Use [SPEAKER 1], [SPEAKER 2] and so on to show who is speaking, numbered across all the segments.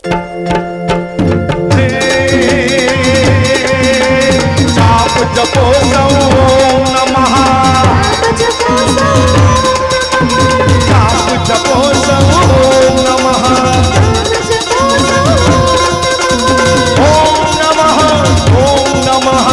[SPEAKER 1] જાપ જપો સૌ નમઃ, જાપ જપો સૌ નમઃ, ઓમ નમઃ, ઓમ નમઃ.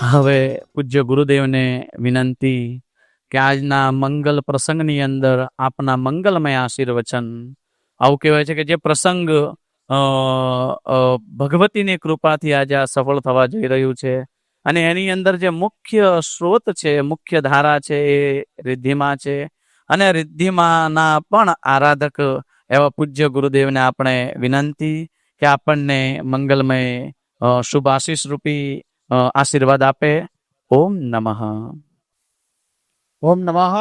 [SPEAKER 2] હવે પૂજ્ય ગુરુદેવને વિનંતી કે આજના મંગલ પ્રસંગની અંદર આપના મંગલમય આશીર્વચન. આવું કહેવાય છે કે જે પ્રસંગ ભગવતીની કૃપાથી આજે આ સફળ થવા જઈ રહ્યું છે અને એની અંદર જે મુખ્ય સ્ત્રોત છે, મુખ્ય ધારા છે એ રિદ્ધિમા છે અને રિદ્ધિમાના પણ આરાધક એવા પૂજ્ય ગુરુદેવને આપણે વિનંતી કે આપણને મંગલમય શુભ આશીષ રૂપી આશીર્વાદ આપે. ઓમ નમઃ.
[SPEAKER 3] ઓમ નમઃ.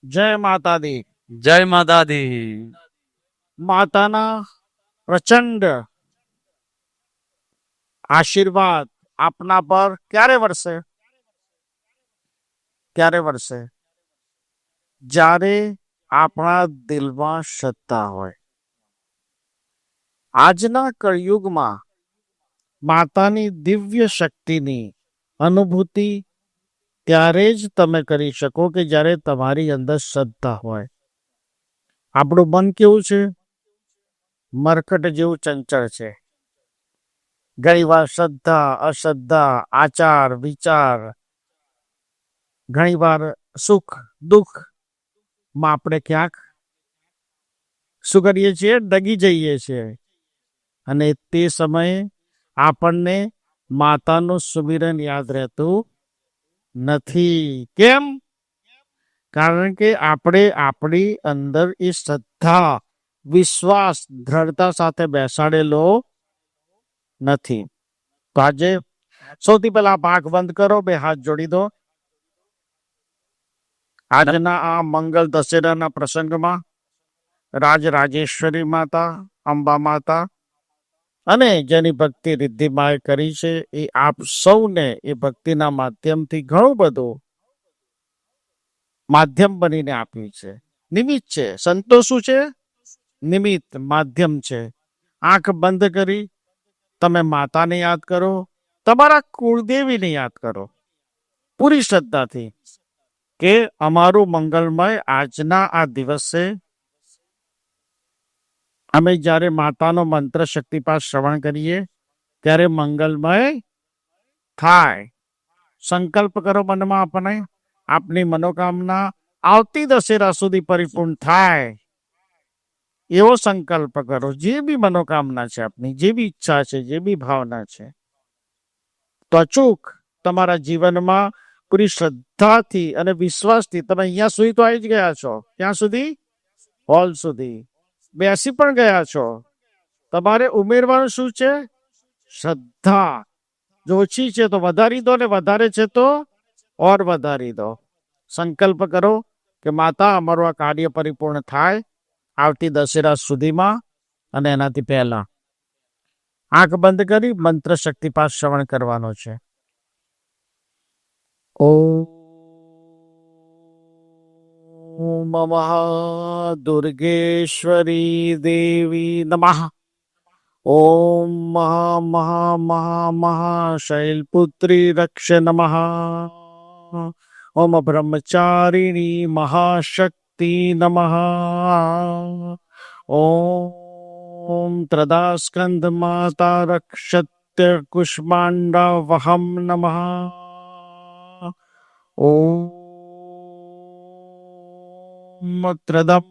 [SPEAKER 3] જય માતાજી.
[SPEAKER 2] જય માતાજી.
[SPEAKER 3] માતાના પ્રચંડ આશીર્વાદ આપના પર ક્યારે વરસે? ક્યારે વરસે? જ્યારે આપણા દિલમાં શ્રદ્ધા હોય. આજના કળયુગમાં માતાની દિવ્ય શક્તિની અનુભૂતિ ત્યારે જ તમે કરી શકો કે જ્યારે તમારી અંદર શ્રદ્ધા હોય. આપણું મન કેવું છે? મરકટ જેવું ચંચળ છે. ઘણી વાર શ્રદ્ધા, અશ્રદ્ધા, આચાર, વિચાર, ઘણી વાર સુખ દુઃખ માં આપણે ક્યાંક શું કરીએ છીએ? ડગી જઈએ છીએ. અને તે સમયે આપણને માતાનું સુમિરન યાદ રહેતું નથી. કેમ? કારણ કે આપણે આપણી અંદર એ શ્રદ્ધા, વિશ્વાસ, દ્રઢતા સાથે બેસાડેલો નથી. તો આજે સૌથી પહેલા આંખ બંધ કરો, બે હાથ જોડી દો. આજના આ મંગલ દશેરાના પ્રસંગમાં રાજરાજેશ્વરી માતા, અંબા માતા અને જેની ભક્તિ રિદ્ધિમાએ કરી છે એ આપ સૌને એ ભક્તિના માધ્યમથી ઘણું બધું માધ્યમ બનીને આપ્યું છે. નિમિત્ત છે. સંતો શું છે? નિમિત્ત, માધ્યમ છે. આંખ બંધ કરી તમે માતાને યાદ કરો, તમારા કુળદેવીને યાદ કરો પૂરી શ્રદ્ધાથી કે અમારું મંગલમય આજના આ દિવસે અમે જ્યારે માતાનો મંત્ર શક્તિપાઠ શ્રવણ કરીએ ત્યારે મંગલમય થાય. સંકલ્પ કરો મનમાં આપણે, આપની મનોકામના આવતી દશેરા સુધી પરિપૂર્ણ થાય એવો સંકલ્પ કરો. જે બી મનોકામના છે આપની, જે બી ઈચ્છા છે, જે બી ભાવના છે, તો અચૂક તમારા જીવનમાં પૂરી શ્રદ્ધાથી અને વિશ્વાસથી તમે અહીંયા સુધી તો આવી જ ગયા છો. ક્યાં સુધી? હોલ સુધી બેસી પણ ગયા છો. તમારે ઉમેરવાનું શું છે? શ્રદ્ધા. જો ઓછી છે તો વધારી દો, ને વધારે છે તો ઓર વધારી દો. સંકલ્પ કરો કે માતા અમારું આ કાર્ય પરિપૂર્ણ થાય આવતી દશેરા સુધીમાં અને એનાથી પહેલા. આંખ બંધ કરી મંત્ર શક્તિપાઠ શ્રવણ કરવાનો છે. ઓમ મહાદુર્ગેશ્વરી દેવી નમઃ. ઓમ મહાશૈલપુત્રી રક્ષ નમઃ. ઓમ બ્રહ્મચારિણી મહાશક્તિ નમઃ. ઓમ ત્રદાસ્કંદ માતા રક્ષત્ય કુષ્માંડા વહમ નમઃ. ઓમ ત્રદમ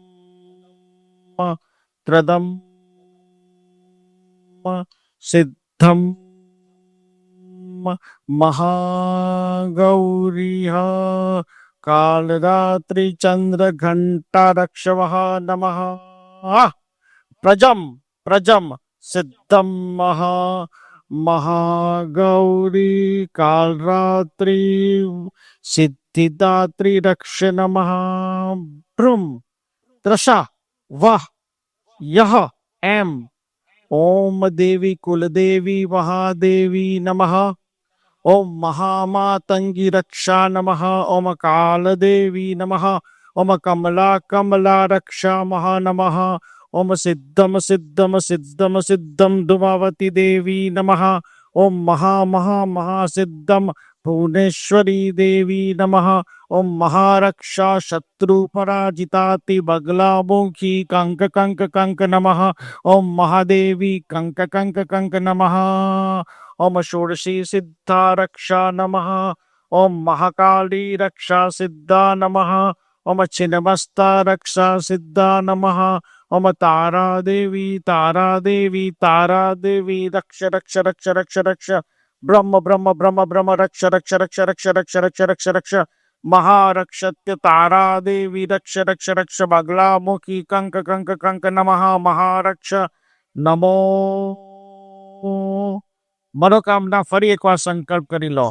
[SPEAKER 3] સિદ્ધમ महागौरीः कालरात्रि चंद्र घंटा रक्षवः नमः प्रजम सिद्धम महागौरी कालरात्रि सिद्धिदात्री रक्ष नमः ब्रूम त्रषा वह यह एम ओम देवी कुलदेवी महादेवी नमः ओम महामातंगी रक्षा नमः ओम कालदेवी नमः ओम कमला कमला रक्षा महा नमः ओम सिद्धम सिद्धम सिद्धम सिद्धम धुमावती देवी नमः ओम महासिद्धम भुवनेश्वरी देवी नमः ओम महारक्षा शत्रु पराजिताति बगलामुखी कंक कंक कंक नमः ओम महादेवी कंक कंक कंक नमः ओम षोडशी सिद्धा रक्षा नमः ओम महाकाली रक्षा सिद्धा नमः ओम छिन्नमस्ता रक्षा सिद्धा नमः ओम तारा देवी रक्ष रक्ष रक्ष रक्ष रक्ष ब्रह्म ब्रह्म ब्रह्म ब्रह्म रक्ष रक्ष रक्ष रक्ष रक्ष रक्ष रक्ष रक्ष महारक्षत्य तारा देवी रक्ष रक्ष रक्ष बगलामुखी कंक कंक कंक नमः महारक्ष नमो मनोकामना फरी एक बार संकल्प करी लो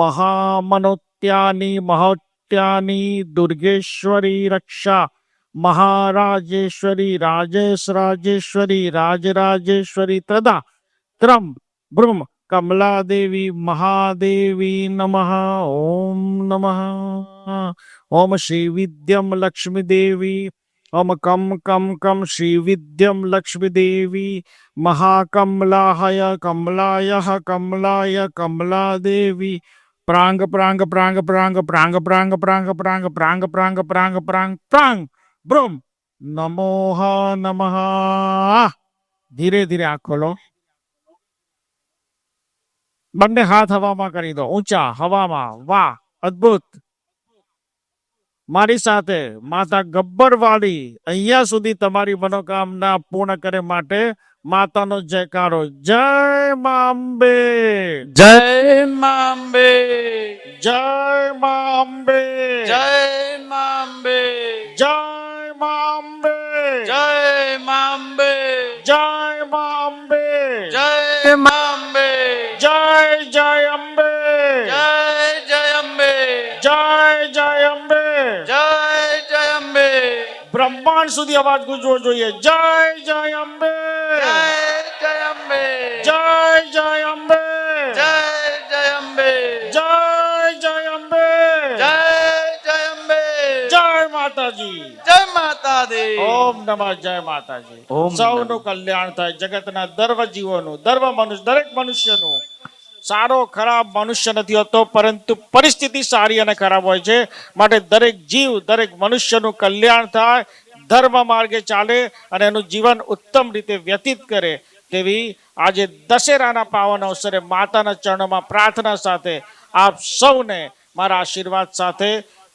[SPEAKER 3] महामनोत्यानी महोत्यानी दुर्गेश्वरी रक्षा महाराजेश्वरी राजेश्वरी राजराजेश्वरी तदा त्रम ब्रह्म कमला देवी महादेवी नमः ओम नमः ओम श्री विद्यम लक्ष्मी देवी ओम कम कम कम श्री विद्यम लक्ष्मी देवी महाकमलाय कमलाय कमलाय कमला देवी प्रांग प्रांग प्रांग प्रांग प्रांग प्रांग प्रांग प्रांग प्रांग प्रांग प्रांग प्रांग प्रांग ब्रह्म नमोह नमः धीरे धीरे आँख खोलो બંને હાથ હવામાં કરી દો ઊંચા હવામાં વાહ અદ્ભુત મારી સાથે માતા ગબ્બરવાળી અહીંયા સુધી તમારી મનોકામના પૂર્ણ કરે માટે માતાનો જયકારો જય મા અંબે
[SPEAKER 2] જય મા અંબે
[SPEAKER 3] જય મા અંબે
[SPEAKER 2] જય મા અંબે
[SPEAKER 3] જય મા અંબે
[SPEAKER 2] જય મા અંબે
[SPEAKER 3] જય મા અંબે
[SPEAKER 2] જય મા અંબે
[SPEAKER 3] જય જય અંબે
[SPEAKER 2] જય જય અંબે
[SPEAKER 3] જય જય અંબે
[SPEAKER 2] જય જય અંબે
[SPEAKER 3] બ્રહ્માંડ સુધી અવાજ ગુંજવો જોઈએ જય જય અંબે
[SPEAKER 2] જય જય અંબે
[SPEAKER 3] જય જય અંબે
[SPEAKER 2] જય જય અંબે
[SPEAKER 3] જય જય અંબે
[SPEAKER 2] જય જય અંબે
[SPEAKER 3] જય માતાજી
[SPEAKER 2] જય માતા દી
[SPEAKER 3] ઓમ નમઃ જય માતાજી
[SPEAKER 2] ઓમ
[SPEAKER 3] સૌનું કલ્યાણ થાય જગતના દર્વ જીવોનું દર્વ મનુષ્ય દરેક મનુષ્યનું સારો ખરાબ મનુષ્ય નથી હોતો પરંતુ પરિસ્થિતિ સારી અને ખરાબ હોય છે માટે દરેક જીવ દરેક મનુષ્યનું કલ્યાણ થાય ધર્મ માર્ગે ચાલે અને એનું જીવન ઉત્તમ રીતે વ્યતીત કરે તેવી આજે દશેરાના પાવન અવસરે માતાના ચરણોમાં પ્રાર્થના સાથે આપ સૌને મારા આશીર્વાદ સાથે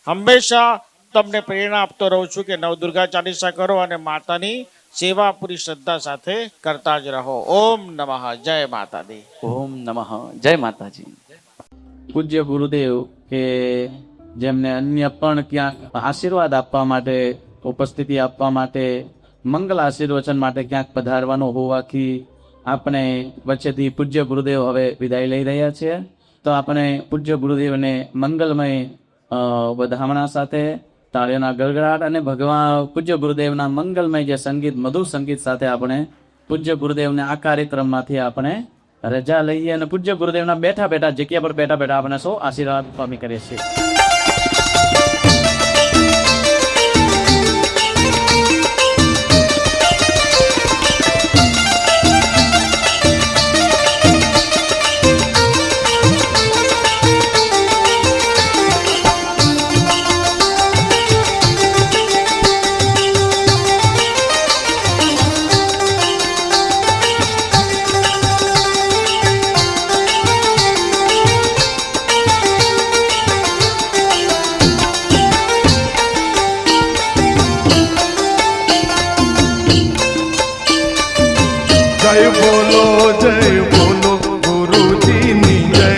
[SPEAKER 3] હંમેશા તમને પ્રેરણા આપતો રહું છું કે નવદુર્ગા ચાલીસા કરો અને માતાની સેવા પૂરી શ્રદ્ધા સાથે કરતા જ રહો ઓમ નમઃ જય માતા દી
[SPEAKER 2] ઓમ નમઃ જય માતાજી પૂજ્ય ગુરુદેવ કે જેમને અન્ય પણ ક્યાંક આશીર્વાદ આપવા માટે ઉપસ્થિતિ આપવા માટે મંગલ આશીર્વચન માટે ક્યાંક પધારવાનું હોવાથી આપણે વચ્ચેથી પૂજ્ય ગુરુદેવ હવે વિદાય લઈ રહ્યા છીએ તો આપણે પૂજ્ય ગુરુદેવને મંગલમય વધામણા સાથે તાળીઓના ગળગળાટ અને ભગવાન પૂજ્ય ગુરુદેવના મંગલમય જે સંગીત મધુર સંગીત સાથે આપણે પૂજ્ય ગુરુદેવને આ કાર્યક્રમમાંથી આપણે રજા લઈએ અને પૂજ્ય ગુરુદેવના બેઠા બેઠા જગ્યા પર બેઠા બેઠા આપણે સૌ આશીર્વાદ પામી કરીએ છીએ
[SPEAKER 1] જય બોલો ગુરુજીની જય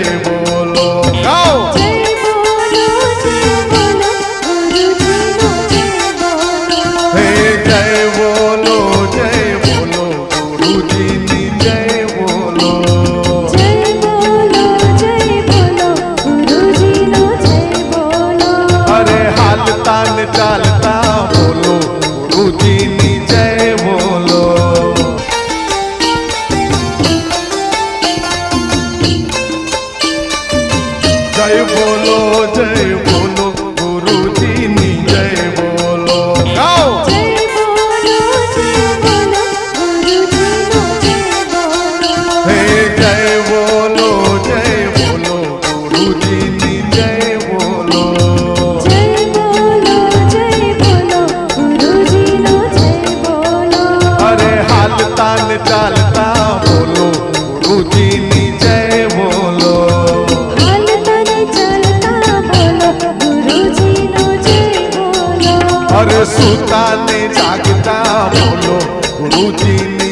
[SPEAKER 1] સુતા ને જાગતા બોલો ગુરુજીની